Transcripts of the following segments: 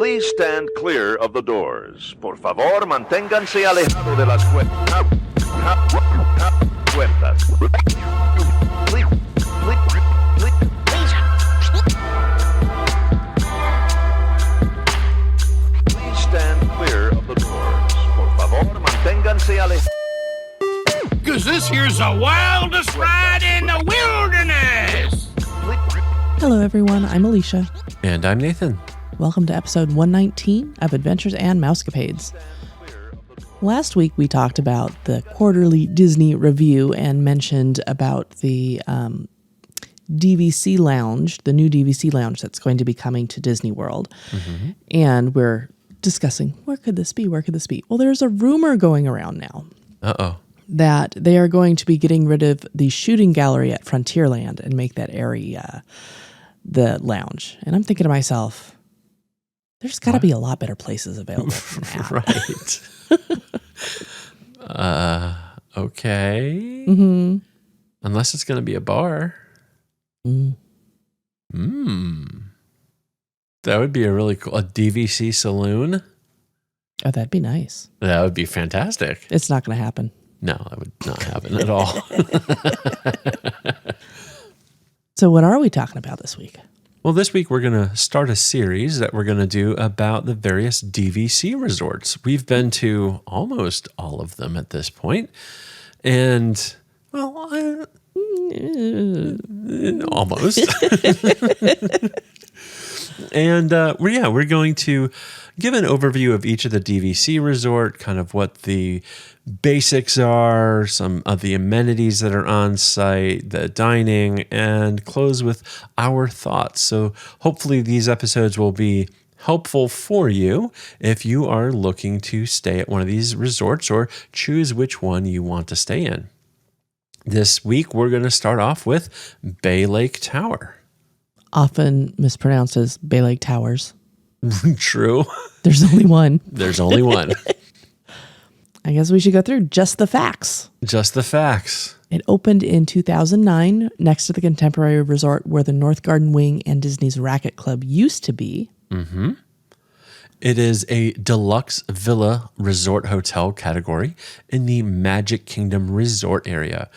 Please stand clear of the doors. Por favor, manténganse alejado de las puertas. Please stand clear of the doors. Por favor, manténganse alejados. Because this here's the wildest ride in the wilderness. Hello, everyone. I'm Alicia. And I'm Nathan. Welcome to episode 119 of Adventures and Mousecapades. Last week, we talked about the quarterly Disney review and mentioned about the DVC lounge, the new DVC lounge that's going to be coming to Disney World. Mm-hmm. And we're discussing, where could this be? Where could this be? Well, there's a rumor going around now. That they are going to be getting rid of the shooting gallery at Frontierland and make that area the lounge. And I'm thinking to myself, there's got to be a lot better places available than that. Right. Okay. Mm-hmm. Unless it's going to be a bar. That would be a really cool, a DVC saloon. Oh, that'd be nice. That would be fantastic. It's not going to happen. No, that would not happen at all. So what are we talking about this week? Well, this week we're going to start a series that we're going to do about the various DVC resorts. We've been to almost all of them at this point. And, well, almost. And we're going to give an overview of each of the DVC resort, kind of what the basics are, some of the amenities that are on site, the dining, and close with our thoughts. So hopefully these episodes will be helpful for you if you are looking to stay at one of these resorts or choose which one you want to stay in. This week, we're going to start off with Bay Lake Tower. Often mispronounced as Bay Lake Towers. True. There's only one. There's only one. I guess we should go through just the facts. Just the facts. It opened in 2009 next to the Contemporary Resort where the North Garden Wing and Disney's Racquet Club used to be. Mm-hmm. It is a deluxe villa resort hotel category in the Magic Kingdom Resort area.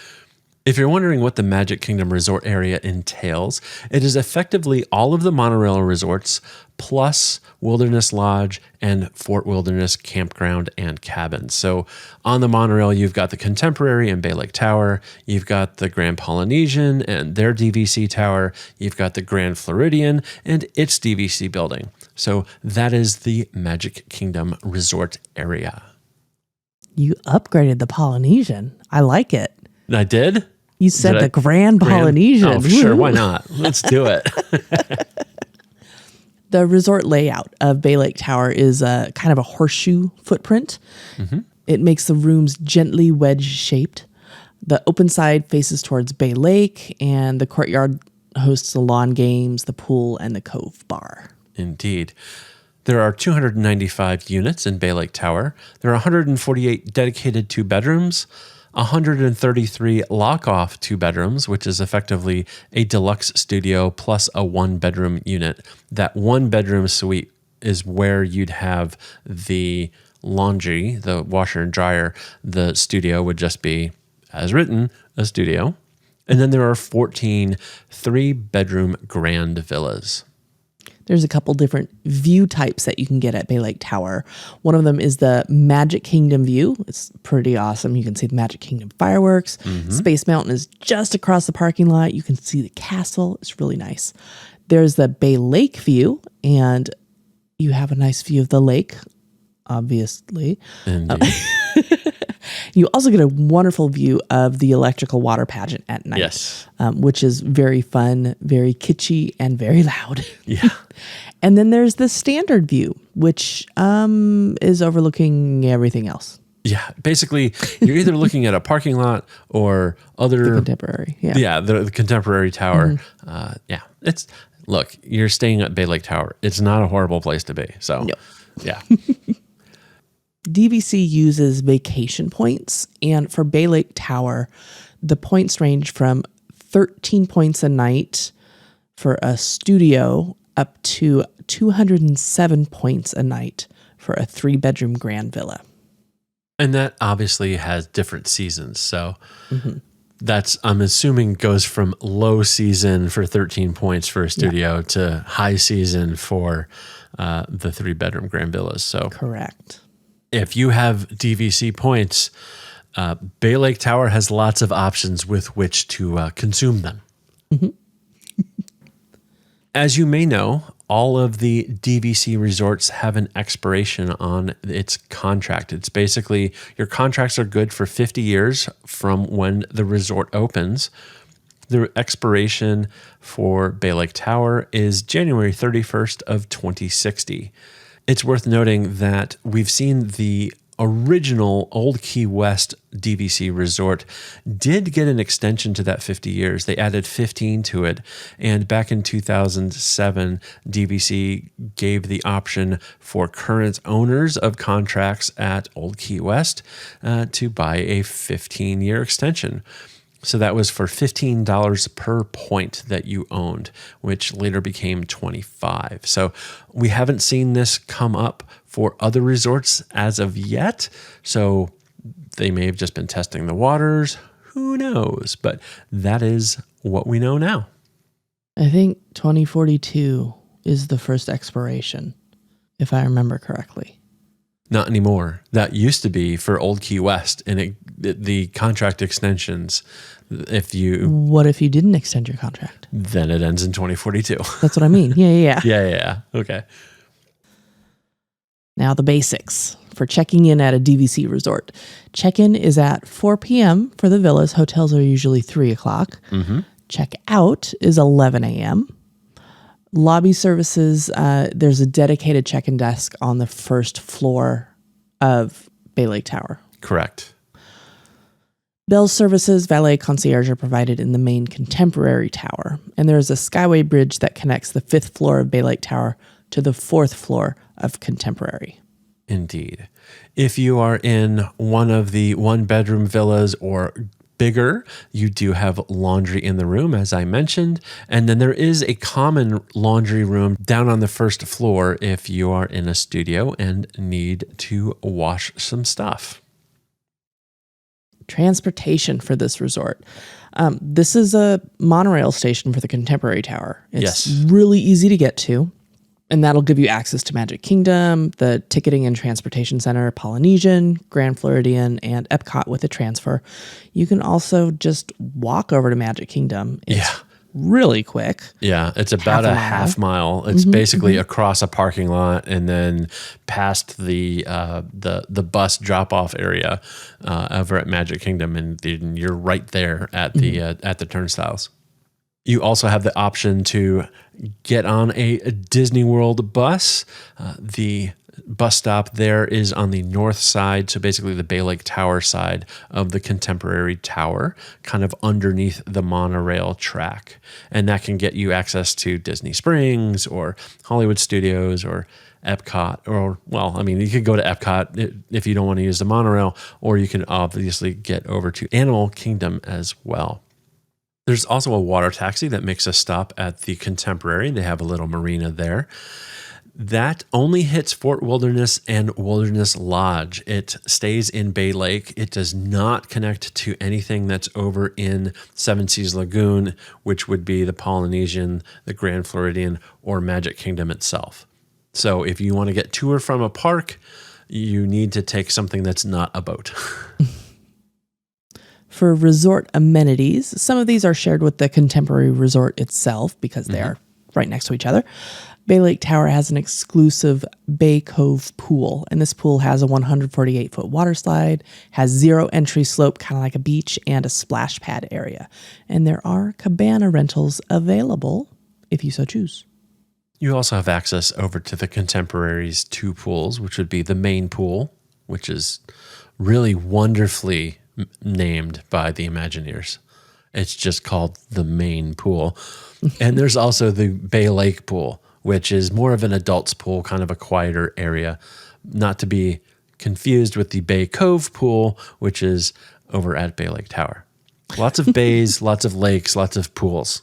If you're wondering what the Magic Kingdom Resort area entails, it is effectively all of the monorail resorts plus Wilderness Lodge and Fort Wilderness Campground and Cabins. So on the monorail, you've got the Contemporary and Bay Lake Tower. You've got the Grand Polynesian and their DVC Tower. You've got the Grand Floridian and its DVC building. So that is the Magic Kingdom Resort area. You upgraded the Polynesian. I like it. I did? You said the Grand Polynesian. Oh, sure. Why not? Let's do it. The resort layout of Bay Lake Tower is a kind of a horseshoe footprint. Mm-hmm. It makes the rooms gently wedge-shaped. The open side faces towards Bay Lake, and the courtyard hosts the lawn games, the pool, and the Cove Bar. Indeed. There are 295 units in Bay Lake Tower. There are 148 dedicated two-bedrooms, 133 lock-off two-bedrooms, which is effectively a deluxe studio plus a one-bedroom unit. That one-bedroom suite is where you'd have the laundry, the washer and dryer. The studio would just be, as written, a studio. And then there are 14 three-bedroom grand villas. There's a couple different view types that you can get at Bay Lake Tower. One of them is the Magic Kingdom view. It's pretty awesome. You can see the Magic Kingdom fireworks. Mm-hmm. Space Mountain is just across the parking lot. You can see the castle. It's really nice. There's the Bay Lake view, and you have a nice view of the lake, obviously. You also get a wonderful view of the electrical water pageant at night, yes, which is very fun, very kitschy, and very loud. Yeah. And then there's the standard view, which is overlooking everything else. Yeah, basically, you're either looking at a parking lot or other... The Contemporary, yeah. Yeah, the Contemporary Tower. Mm-hmm. Look, you're staying at Bay Lake Tower. It's not a horrible place to be, so... Nope. Yeah. DVC uses vacation points, and for Bay Lake Tower, the points range from 13 points a night for a studio up to 207 points a night for a 3-bedroom grand villa. And that obviously has different seasons. So that's, I'm assuming, goes from low season for 13 points for a studio to high season for the 3-bedroom grand villas. So Correct. if you have DVC points, Bay Lake Tower has lots of options with which to consume them. As you may know, all of the DVC resorts have an expiration on its contract. It's basically your contracts are good for 50 years from when the resort opens. The expiration for Bay Lake Tower is January 31st of 2060. It's worth noting that we've seen the original Old Key West DVC resort did get an extension to that 50 years. They added 15 to it. And back in 2007, DVC gave the option for current owners of contracts at Old Key West to buy a 15-year extension. So that was for $15 per point that you owned, which later became $25. So we haven't seen this come up for other resorts as of yet. So they may have just been testing the waters. Who knows? But that is what we know now. I think 2042 is the first expiration, if I remember correctly. Not anymore. That used to be for Old Key West, and the contract extensions. What if you didn't extend your contract? Then it ends in 2042. That's what I mean. Yeah. Yeah. Okay. Now the basics for checking in at a DVC resort. Check-in is at 4 p.m. for the villas. Hotels are usually 3 o'clock. Check-out is 11 a.m. Lobby services, there's a dedicated check-in desk on the first floor of Bay Lake Tower. Correct. Bell services, valet, concierge are provided in the main contemporary tower. And there is a skyway bridge that connects the 5th floor of Bay Lake Tower to the 4th floor of contemporary. Indeed. If you are in one of the 1-bedroom villas or bigger, you do have laundry in the room, as I mentioned. And then there is a common laundry room down on the 1st floor if you are in a studio and need to wash some stuff. Transportation for this resort. This is a monorail station for the Contemporary Tower. It's really easy to get to, and that'll give you access to Magic Kingdom, the Ticketing and Transportation Center, Polynesian, Grand Floridian, and Epcot with a transfer. You can also just walk over to Magic Kingdom. It's really quick. Yeah, it's about a half mile. It's basically across a parking lot and then past the bus drop off area over at Magic Kingdom, and you're right there at the turnstiles. You also have the option to get on a Disney World bus. The bus stop there is on the north side, so basically the Bay Lake Tower side of the Contemporary Tower, kind of underneath the monorail track. And that can get you access to Disney Springs or Hollywood Studios or Epcot, or, well, I mean, you could go to Epcot if you don't want to use the monorail, or you can obviously get over to Animal Kingdom as well. There's also a water taxi that makes a stop at the Contemporary. They have a little marina there. That only hits Fort Wilderness and Wilderness Lodge. It stays in Bay Lake. It does not connect to anything that's over in Seven Seas Lagoon, which would be the Polynesian, the Grand Floridian, or Magic Kingdom itself. So if you want to get to or from a park, you need to take something that's not a boat. For resort amenities, some of these are shared with the Contemporary Resort itself because they are right next to each other. Bay Lake Tower has an exclusive Bay Cove pool, and this pool has a 148-foot water slide, has 0 entry slope, kind of like a beach, and a splash pad area. And there are cabana rentals available if you so choose. You also have access over to the Contemporary's 2 pools, which would be the main pool, which is really wonderfully named by the Imagineers. It's just called the main pool. And there's also the Bay Lake pool, which is more of an adults pool, kind of a quieter area, not to be confused with the Bay Cove pool, which is over at Bay Lake Tower. Lots of bays, lots of lakes, lots of pools.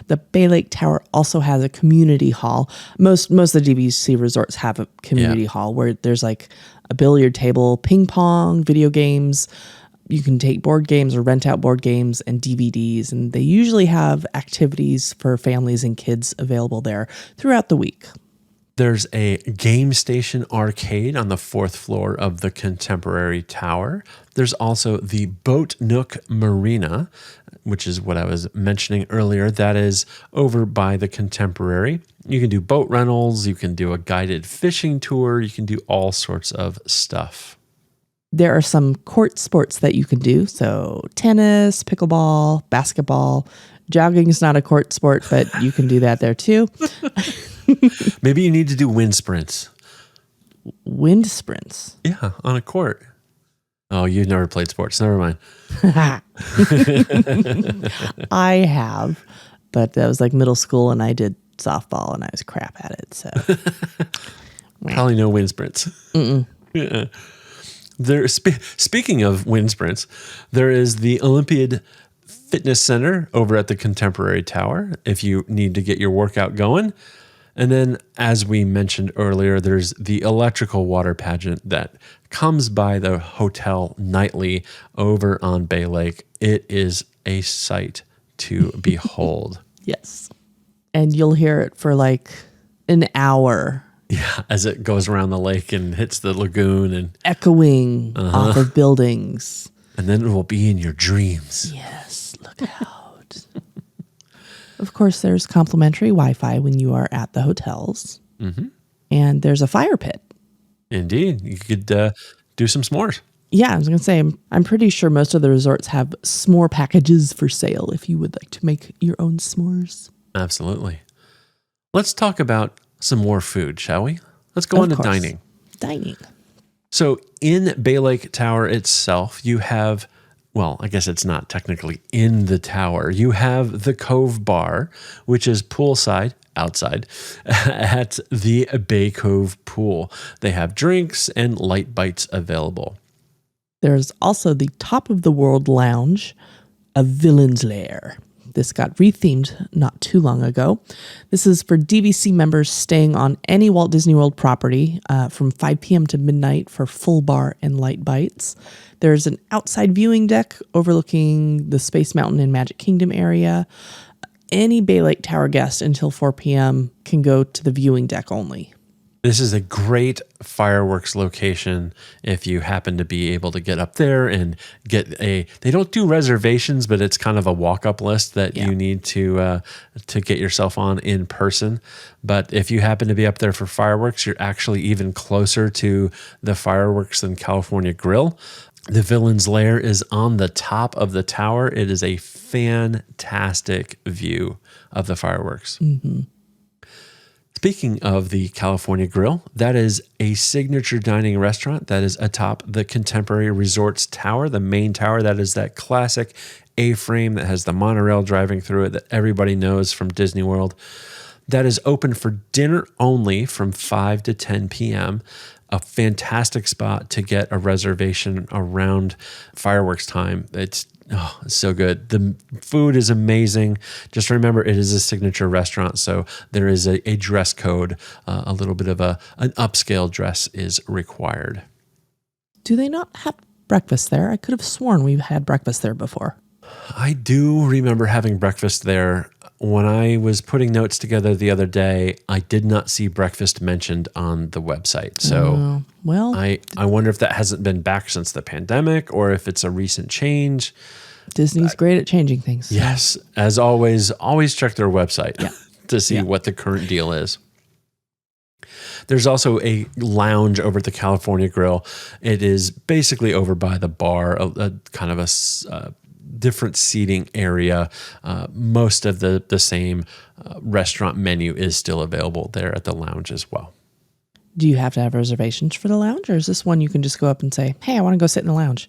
The Bay Lake Tower also has a community hall. Most of the DVC resorts have a community hall where there's like a billiard table, ping pong, video games. You can take board games or rent out board games and DVDs, and they usually have activities for families and kids available there throughout the week. There's a game station arcade on the 4th floor of the Contemporary Tower. There's also the Boat Nook Marina, which is what I was mentioning earlier. That is over by the Contemporary. You can do boat rentals. You can do a guided fishing tour. You can do all sorts of stuff. There are some court sports that you can do. So tennis, pickleball, basketball. Jogging is not a court sport, but you can do that there too. Maybe you need to do wind sprints. Wind sprints? Yeah, on a court. Oh, you've never played sports. Never mind. I have, but that was like middle school and I did softball and I was crap at it. So Probably no wind sprints. Yeah. Speaking of wind sprints, there is the Olympiad Fitness Center over at the Contemporary Tower if you need to get your workout going. And then, as we mentioned earlier, there's the electrical water pageant that comes by the hotel nightly over on Bay Lake. It is a sight to behold. Yes. And you'll hear it for like an hour. Yeah, as it goes around the lake and hits the lagoon and echoing off of buildings. And then it will be in your dreams. Yes, look out. Of course, there's complimentary Wi-Fi when you are at the hotels. Mm-hmm. And there's a fire pit. Indeed. You could do some s'mores. Yeah, I was going to say, I'm pretty sure most of the resorts have s'more packages for sale if you would like to make your own s'mores. Absolutely. Let's talk about some more food, shall we? Let's go on to dining. Dining. So in Bay Lake Tower itself, you have, well, I guess it's not technically in the tower. You have the Cove Bar, which is poolside, outside, at the Bay Cove Pool. They have drinks and light bites available. There's also the Top of the World Lounge, a Villain's Lair. This got rethemed not too long ago. This is for DVC members staying on any Walt Disney World property from 5 p.m. to midnight for full bar and light bites. There's an outside viewing deck overlooking the Space Mountain and Magic Kingdom area. Any Bay Lake Tower guest until 4 p.m. can go to the viewing deck only. This is a great fireworks location if you happen to be able to get up there and they don't do reservations, but it's kind of a walk-up list that you need to get yourself on in person. But if you happen to be up there for fireworks, you're actually even closer to the fireworks than California Grill. The Villain's Lair is on the top of the tower. It is a fantastic view of the fireworks. Mm-hmm. Speaking of the California Grill, that is a signature dining restaurant that is atop the Contemporary Resorts Tower, the main tower. That is that classic A-frame that has the monorail driving through it that everybody knows from Disney World. That is open for dinner only from 5 to 10 p.m., a fantastic spot to get a reservation around fireworks time. It's so good. The food is amazing. Just remember, it is a signature restaurant, so there is a dress code. A little bit of an upscale dress is required. Do they not have breakfast there? I could have sworn we've had breakfast there before. I do remember having breakfast there. When I was putting notes together the other day, I did not see breakfast mentioned on the website. So I wonder if that hasn't been back since the pandemic or if it's a recent change. Disney's great at changing things. Yes. As always check their website to see what the current deal is. There's also a lounge over at the California Grill. It is basically over by the bar, kind of a different seating area. Most of the same restaurant menu is still available there at the lounge as well. Do you have to have reservations for the lounge, or is this one you can just go up and say, hey, I want to go sit in the lounge?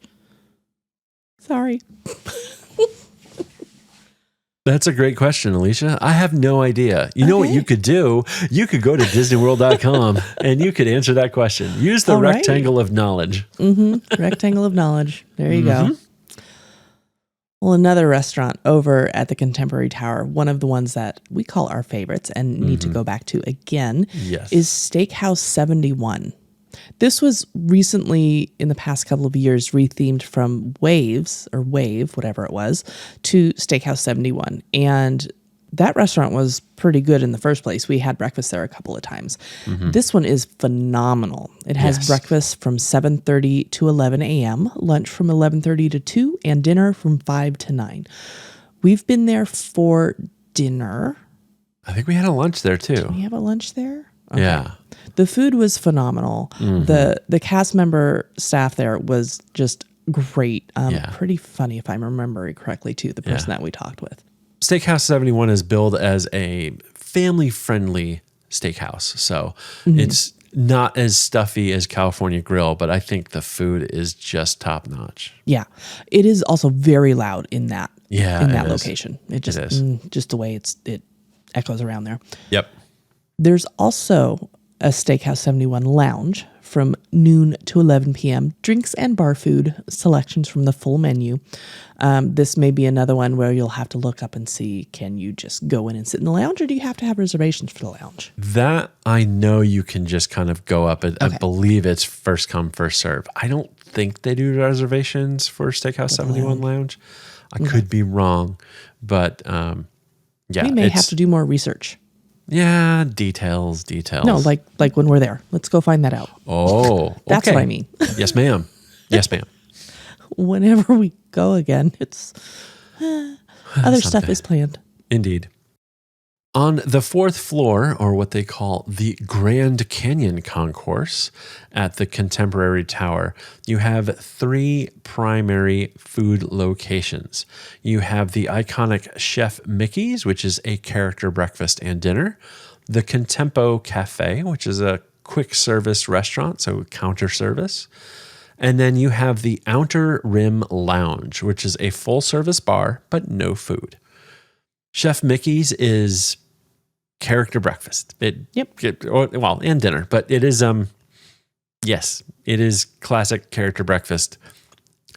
Sorry. That's a great question, Alicia. I have no idea. You know what you could do? You could go to DisneyWorld.com and you could answer that question. Use the rectangle of knowledge. Mm-hmm. Rectangle of knowledge. There you go. Well, another restaurant over at the Contemporary Tower, one of the ones that we call our favorites and need to go back to again, Yes. is Steakhouse 71. This was recently, in the past couple of years, rethemed from Waves, or Wave, whatever it was, to Steakhouse 71. And that restaurant was pretty good in the first place. We had breakfast there a couple of times. This one is phenomenal. It has Yes. breakfast from 7:30 to 11 a.m., lunch from 11:30 to 2, and dinner from 5 to 9. We've been there for dinner. I think we had a lunch there too. We have a lunch there? Yeah. The food was phenomenal. The cast member staff there was just great. Yeah. Pretty funny, if I'm remembering correctly, too, the person that we talked with. Steakhouse 71 is billed as a family-friendly steakhouse. So it's not as stuffy as California Grill, but I think the food is just top-notch. Yeah. It is also very loud in that Yeah, in that it is. location. It just is. just the way it echoes around there. Yep. There's also a Steakhouse 71 lounge from noon to 11 p.m. Drinks and bar food selections from the full menu. This may be another one where you'll have to look up and see, can you just go in and sit in the lounge, or do you have to have reservations for the lounge? That I know you can just kind of go up. I believe it's first come, first serve. I don't think they do reservations for Steakhouse 71 Lounge. I could be wrong, but yeah. We may have to do more research. Yeah, details. No, like when we're there. Let's go find that out. Oh, That's okay. what I mean. Yes, ma'am. Yes, ma'am. Whenever we go again, it's other stuff is planned. Indeed. On the fourth floor, or what they call the Grand Canyon Concourse at the Contemporary Tower, you have three primary food locations. You have the iconic Chef Mickey's, which is a character breakfast and dinner, the Contempo Cafe, which is a quick service restaurant, so counter service, and then you have the Outer Rim Lounge, which is a full service bar, but no food. Chef Mickey's is character breakfast. And dinner, but it is, yes, it is classic character breakfast.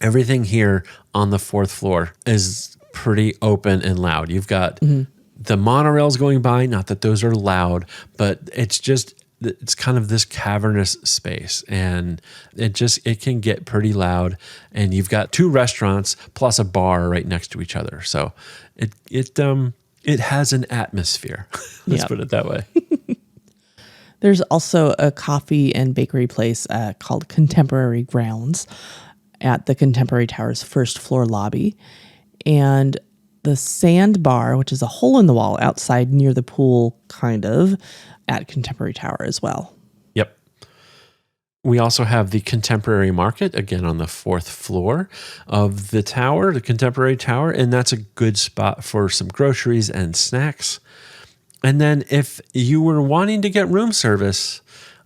Everything here on the fourth floor is pretty open and loud. You've got the monorails going by, not that those are loud, but it's kind of this cavernous space, and it can get pretty loud, and you've got two restaurants plus a bar right next to each other. So it has an atmosphere. Let's put it that way. There's also a coffee and bakery place called Contemporary Grounds at the Contemporary Tower's first floor lobby. And the Sand Bar, which is a hole in the wall outside near the pool, kind of, at Contemporary Tower as well. Yep. We also have the Contemporary Market, again on the fourth floor of the tower, the Contemporary Tower, and that's a good spot for some groceries and snacks. And then if you were wanting to get room service,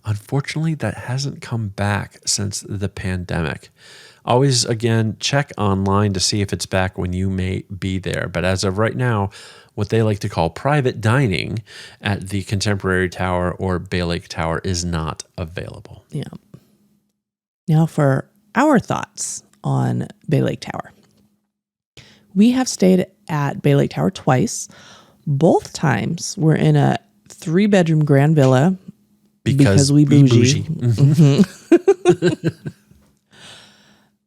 unfortunately, that hasn't come back since the pandemic. Always, again, check online to see if it's back when you may be there. But as of right now, what they like to call private dining at the Contemporary Tower or Bay Lake Tower is not available. Yeah. Now for our thoughts on Bay Lake Tower. We have stayed at Bay Lake Tower twice. Both times we're in a 3-bedroom grand villa because we bougie.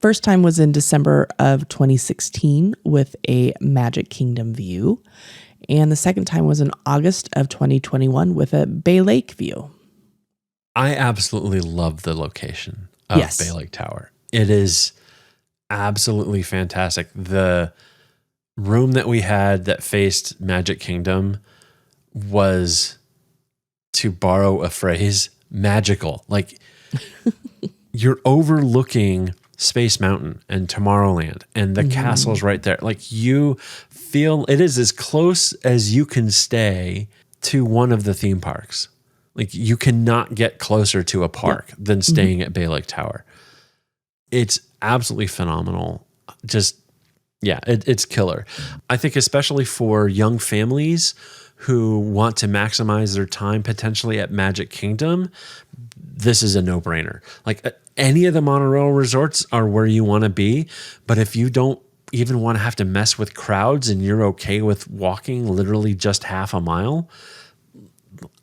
First time was in December of 2016 with a Magic Kingdom view. And the second time was in August of 2021 with a Bay Lake view. I absolutely love the location of Bay Lake Tower. It is absolutely fantastic. The room that we had that faced Magic Kingdom was, to borrow a phrase, magical. Like, you're overlooking Space Mountain and Tomorrowland, and the castle's right there. Like, you feel it is as close as you can stay to one of the theme parks. Like, you cannot get closer to a park than staying at Bay Lake Tower. It's absolutely phenomenal. Just, it's killer. I think especially for young families who want to maximize their time potentially at Magic Kingdom, this is a no-brainer. Like, any of the monorail resorts are where you want to be, but if you don't even want to have to mess with crowds and you're okay with walking literally just half a mile,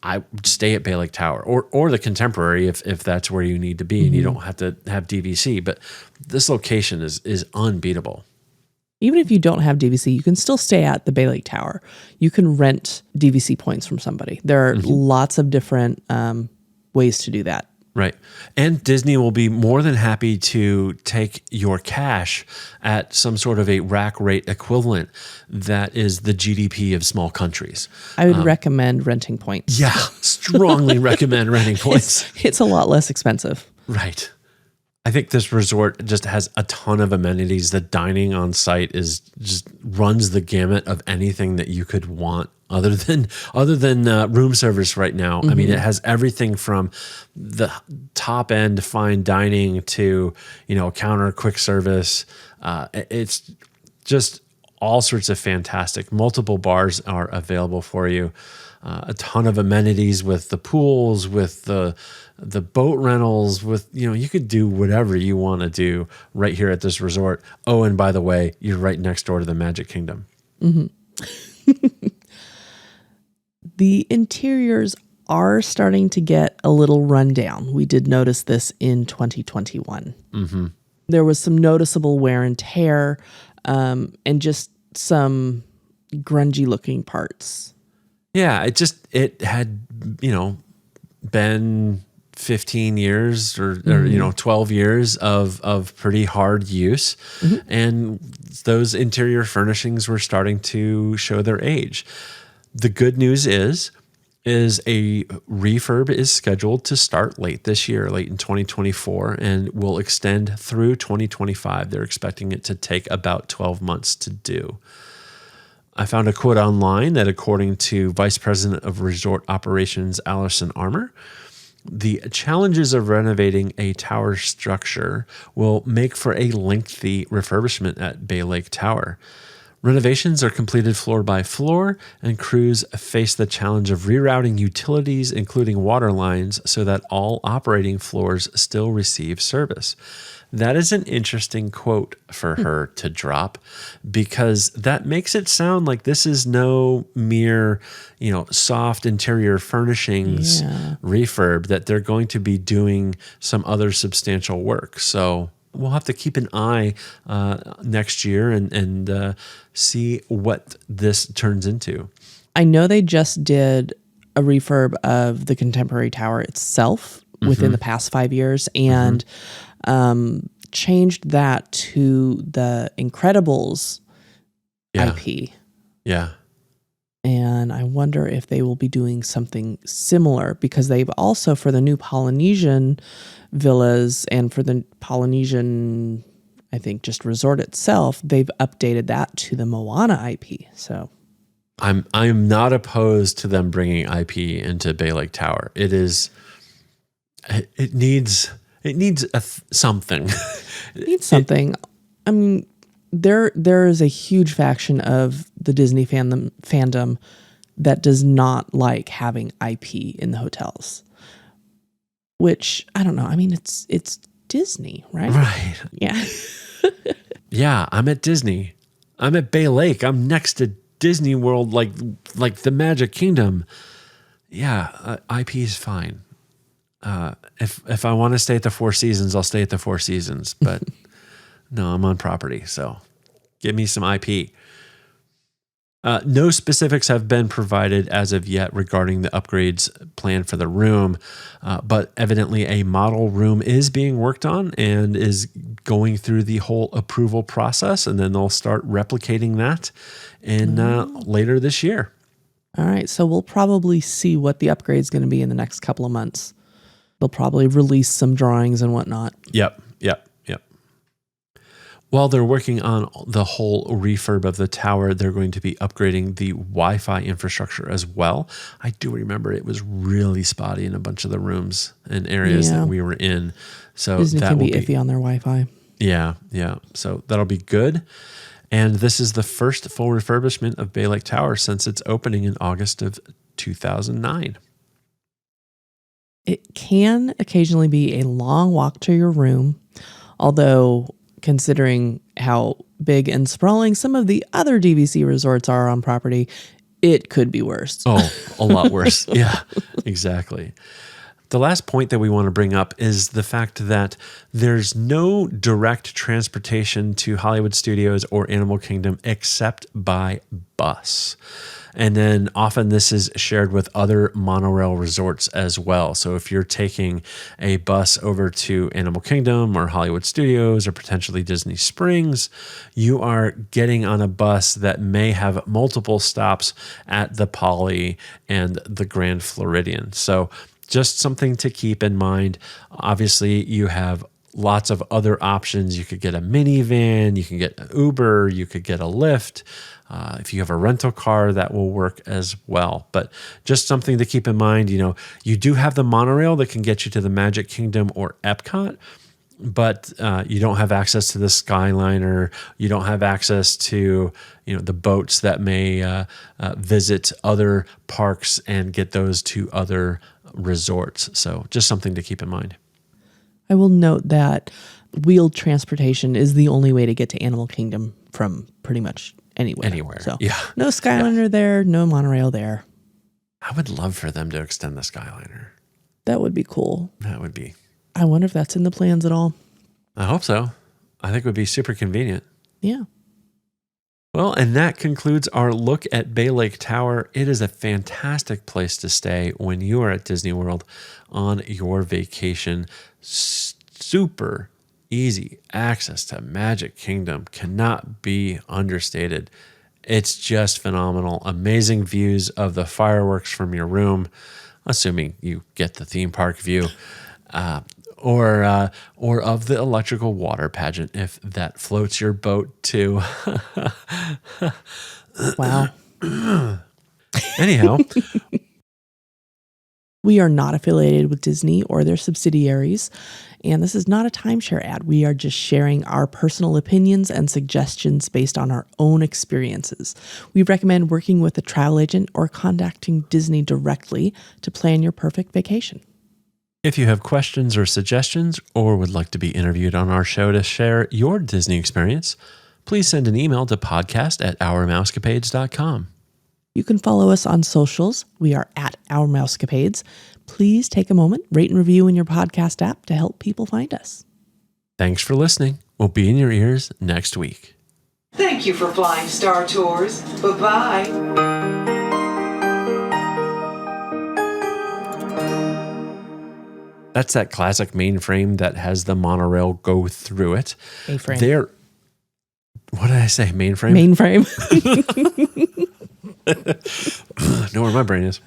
I would stay at Bay Lake Tower or the Contemporary if that's where you need to be and you don't have to have DVC. But this location is unbeatable. Even if you don't have DVC, you can still stay at the Bay Lake Tower. You can rent DVC points from somebody. There are lots of different ways to do that. Right. And Disney will be more than happy to take your cash at some sort of a rack rate equivalent that is the GDP of small countries. I would recommend renting points. Yeah, strongly recommend renting points. It's a lot less expensive. Right. I think this resort just has a ton of amenities. The dining on site is just runs the gamut of anything that you could want other than room service right now. I mean, it has everything from the top end fine dining to, counter quick service. It's just all sorts of fantastic. Multiple bars are available for you. A ton of amenities with the pools, with the boat rentals, with, you could do whatever you want to do right here at this resort. Oh, and by the way, you're right next door to the Magic Kingdom. The interiors are starting to get a little rundown. We did notice this in 2021. There was some noticeable wear and tear, and just some grungy looking parts. Yeah, it had, been 15 years or 12 years of pretty hard use. And those interior furnishings were starting to show their age. The good news is a refurb is scheduled to start late this year, late in 2024, and will extend through 2025. They're expecting it to take about 12 months to do. I found a quote online that, according to Vice President of Resort Operations Allison Armour, the challenges of renovating a tower structure will make for a lengthy refurbishment at Bay Lake Tower. Renovations are completed floor by floor, and crews face the challenge of rerouting utilities, including water lines, so that all operating floors still receive service. That is an interesting quote for her to drop, because that makes it sound like this is no mere, soft interior furnishings refurb, that they're going to be doing some other substantial work. So we'll have to keep an eye next year and see what this turns into. I know they just did a refurb of the Contemporary Tower itself within the past 5 years, and changed that to the Incredibles IP. Yeah. And I wonder if they will be doing something similar, because they've also, for the new Polynesian villas and for the Polynesian, I think, just resort itself, they've updated that to the Moana IP. So I'm not opposed to them bringing IP into Bay Lake Tower. It needs something. It needs something. I mean, there is a huge faction of the Disney fandom that does not like having IP in the hotels. Which, I don't know. I mean, it's Disney, right? Right. Yeah. Yeah, I'm at Disney. I'm at Bay Lake. I'm next to Disney World, like the Magic Kingdom. Yeah, IP is fine. If I want to stay at the Four Seasons, I'll stay at the Four Seasons. But no, I'm on property, so give me some IP. No specifics have been provided as of yet regarding the upgrades planned for the room, but evidently a model room is being worked on and is going through the whole approval process, and then they'll start replicating that in later this year. All right, so we'll probably see what the upgrade is going to be in the next couple of months. They'll probably release some drawings and whatnot. Yep. While they're working on the whole refurb of the tower, they're going to be upgrading the Wi-Fi infrastructure as well. I do remember it was really spotty in a bunch of the rooms and areas that we were in. So Disney that can will be iffy on their Wi-Fi. Yeah. So that'll be good. And this is the first full refurbishment of Bay Lake Tower since its opening in August of 2009. It can occasionally be a long walk to your room, although considering how big and sprawling some of the other DVC resorts are on property, it could be worse. Oh, a lot worse. Yeah, exactly. The last point that we want to bring up is the fact that there's no direct transportation to Hollywood Studios or Animal Kingdom except by bus. And then often this is shared with other monorail resorts as well. So if you're taking a bus over to Animal Kingdom or Hollywood Studios or potentially Disney Springs, you are getting on a bus that may have multiple stops at the Poly and the Grand Floridian. So just something to keep in mind. Obviously, you have lots of other options. You could get a minivan, you can get an Uber, you could get a Lyft. If you have a rental car, that will work as well. But just something to keep in mind, you do have the monorail that can get you to the Magic Kingdom or Epcot, but you don't have access to the Skyliner. You don't have access to the boats that may visit other parks and get those to other resorts. So just something to keep in mind. I will note that wheeled transportation is the only way to get to Animal Kingdom from pretty much anywhere. So yeah. No Skyliner there, no monorail there. I would love for them to extend the Skyliner. That would be cool. That would be. I wonder if that's in the plans at all. I hope so. I think it would be super convenient. Yeah. Well, and that concludes our look at Bay Lake Tower. It is a fantastic place to stay when you are at Disney World on your vacation. Super easy access to Magic Kingdom cannot be understated. It's just phenomenal. Amazing views of the fireworks from your room, assuming you get the theme park view, or of the electrical water pageant if that floats your boat too. Wow. Anyhow. We are not affiliated with Disney or their subsidiaries, and this is not a timeshare ad. We are just sharing our personal opinions and suggestions based on our own experiences. We recommend working with a travel agent or contacting Disney directly to plan your perfect vacation. If you have questions or suggestions or would like to be interviewed on our show to share your Disney experience, please send an email to podcast@ourmousecapades.com. You can follow us on socials. We are at Our Mousecapades. Please take a moment, rate and review in your podcast app to help people find us. Thanks for listening. We'll be in your ears next week. Thank you for flying Star Tours. Bye-bye. That's that classic mainframe that has the monorail go through it. A-frame. What did I say? Mainframe? Mainframe. Know where my brain is.